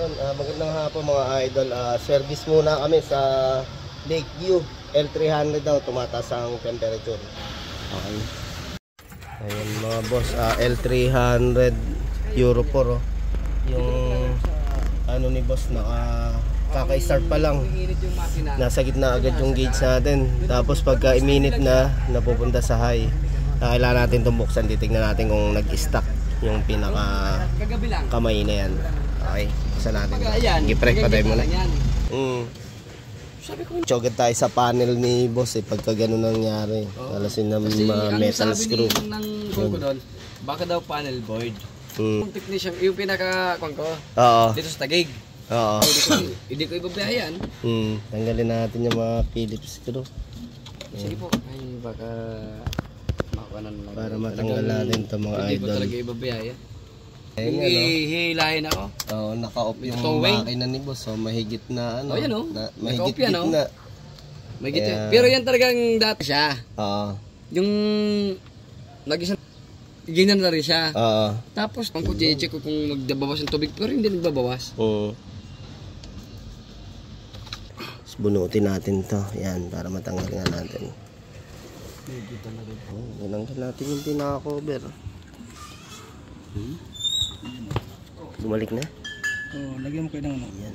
Ayun, magandang hapon mga idol. Service muna kami sa Lakeview. L300 daw, tumataas ang temperature. Okay. Ayun mga boss, L300 Euro 4 oh. Yung ano ni boss, kaka-start pa lang, nasa gitna agad yung gauge natin. Tapos pagka i-minute na, napupunta sa high. Kailangan natin itong buksan, titignan natin kung nag-stack yung pinaka kamay na yan. Okay, buksan natin. Gi-prep pa tayo muna. Chogad tayo sa panel ni boss pagka ganun nangyari. Alasin na metal screw. Baka daw panel void. Yung technician, yung pinaka-kwan ko, dito sa tagig. Oo. Hindi ko ibabayan. Tanggalin natin yung mga Phillips screw. Sige po, ay baka makakuanan lang. Para matanggal natin ito mga idol. Hindi ko talaga ibabayan. Kung hihilahin ako. Oo, naka-off yung makina ni boss. So mahigit na ano. Yan o. Mahigit na. Mahigit yan. Pero yan talagang dati siya. Oo. Yung nag-isang ganyan na rin siya. Oo. Tapos kung check ko kung magbabawas ng tubig, pero hindi nagbabawas. Oo. Bunutin natin to. Yan, para matanggal nga natin. Tinanggal natin yung pinaka-cover. Bumalik na? Oo, lagyan mo kayo ng ano. Yan.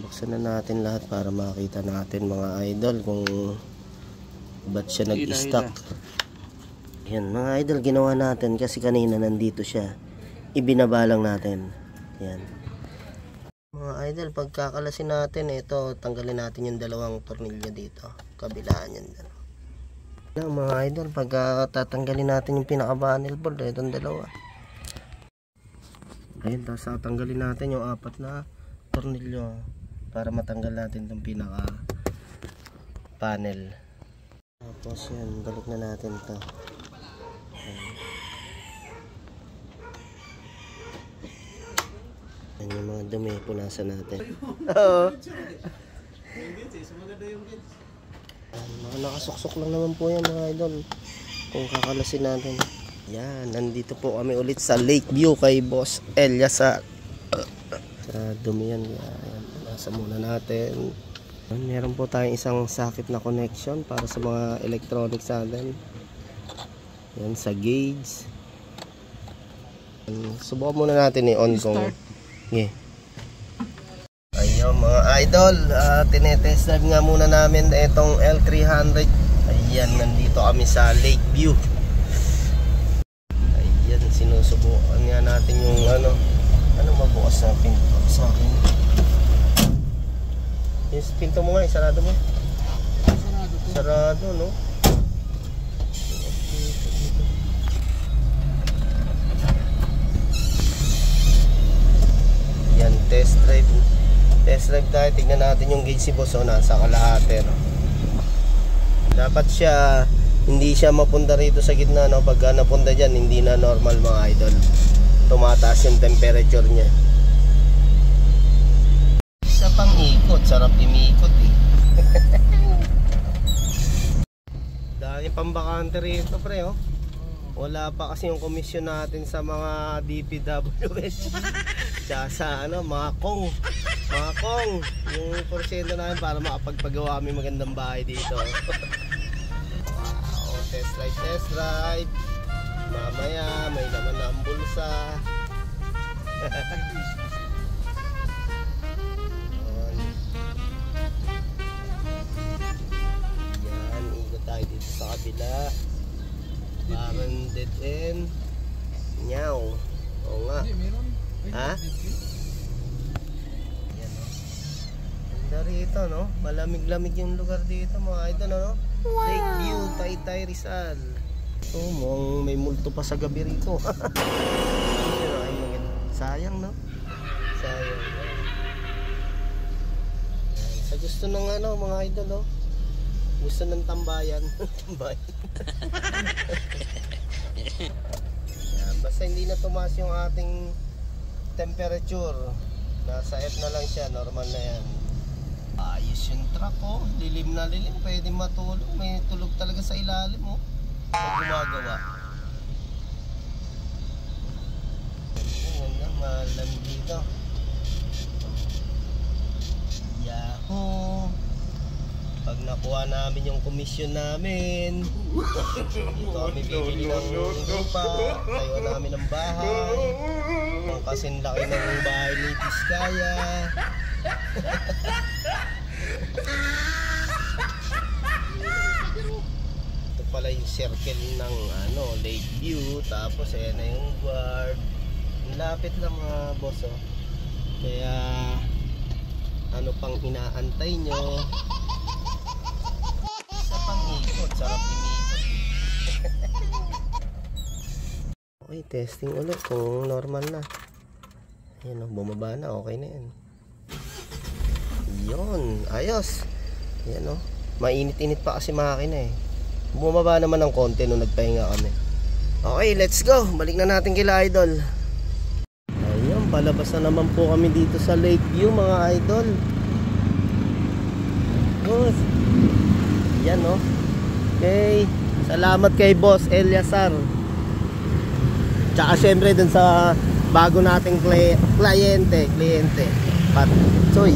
Buksan na natin lahat para makita natin mga idol kung ba't siya nag-stack. Yan mga idol, ginawa natin kasi kanina nandito siya. Ibinaba lang natin. Yan. Mga idol, pagkakalasin natin, ito, tanggalin natin yung dalawang tornilyo dito. Kabilaan yan. Yan mga idol, pagka tatanggalin natin yung pinaka-panel board, itong dalawa. Ayun, tapos tanggalin natin yung 4 na tornilyo para matanggal natin itong pinaka-panel. Tapos yan, balik na natin ito. Yan yung mga dumi, punasan natin. Oo. Mga nakasuksok lang naman po yan mga idol. Kung kakalasin natin. Yan, nandito po kami ulit sa Lakeview kay Boss Elias sa dumi yan. Yan, nasa muna natin. Meron po tayong isang sakit na connection para sa mga electronics natin. Yan, sa gauge. Subukan muna natin i-on kung yeah. Ayun mga idol, tinetest drive nga muna namin itong L300. Ayan, nandito kami sa Lakeview. Ayan, sinusubukan nga natin yung ano mabukas na pinto sa akin. Yung pinto mo nga, sarado mo. Sarado, no? Yan, test drive tayo, tignan natin yung gauge si boss, nasa kalahati, no? Dapat siya, hindi siya mapunta rito sa gitna, no? Pagka napunta dyan, hindi na normal mga idol, tumataas yung temperature nya. Isa pang ikot, sarap imikot dahil pambakante rito pre, oh. Wala pa kasi yung komisyon natin sa mga DPWH tsaka sa mga kong yung porsyento namin para makapagpagawa kami magandang bahay dito. Wow, test drive mamaya may laman na ang bulsa. Yan, ikot tayo dito sa kabila. Parang dead end. Nyaw. Oo nga. Ha? Yan, no? Ganda rito, no? Malamig-lamig yung lugar dito mga idol, no? Wow. Lakeview, Taytay, Rizal. Mukhang may multo pa sa gabi rito. Sayang, no? Sayang. Sa gusto ng mga idol, no? Gusto ng tambayan. Tambayan. Yan, basta hindi na tumaas yung ating temperature, nasa F na lang siya, normal na yan. Ayos yung truck, oh. Lilim na lilim, pwede matulog. May tulog talaga sa ilalim, oh. Pag gumagawa. Ayan na, malamig dito. nakuha namin yung komisyon namin. Dito kami bibili ng lupa, tayo namin ng bahay. Ang kasing laki ng bahay ni Tiskaya. Ito pala yung circle ng Lakeview. Tapos ayan na yung guard. Lapit lang mga boss, oh. Kaya ano pang inaantay nyo? Isa pang ikot, sarap imikot. Okay, testing ulit kung normal na. Ayan, bumaba na, okay na yan. Yun, ayos. Ayan, mainit-init pa kasi makina eh. Bumaba naman ng konti nung nagpahinga kami. Okay, let's go. Balik na natin kila idol. Ayun, palabas na naman po kami dito sa Lakeview mga idol. Good. Yan, no? Okay, salamat kay Boss Eliasar. Tsaka syempre dun sa bago nating kliyente Pat Choy.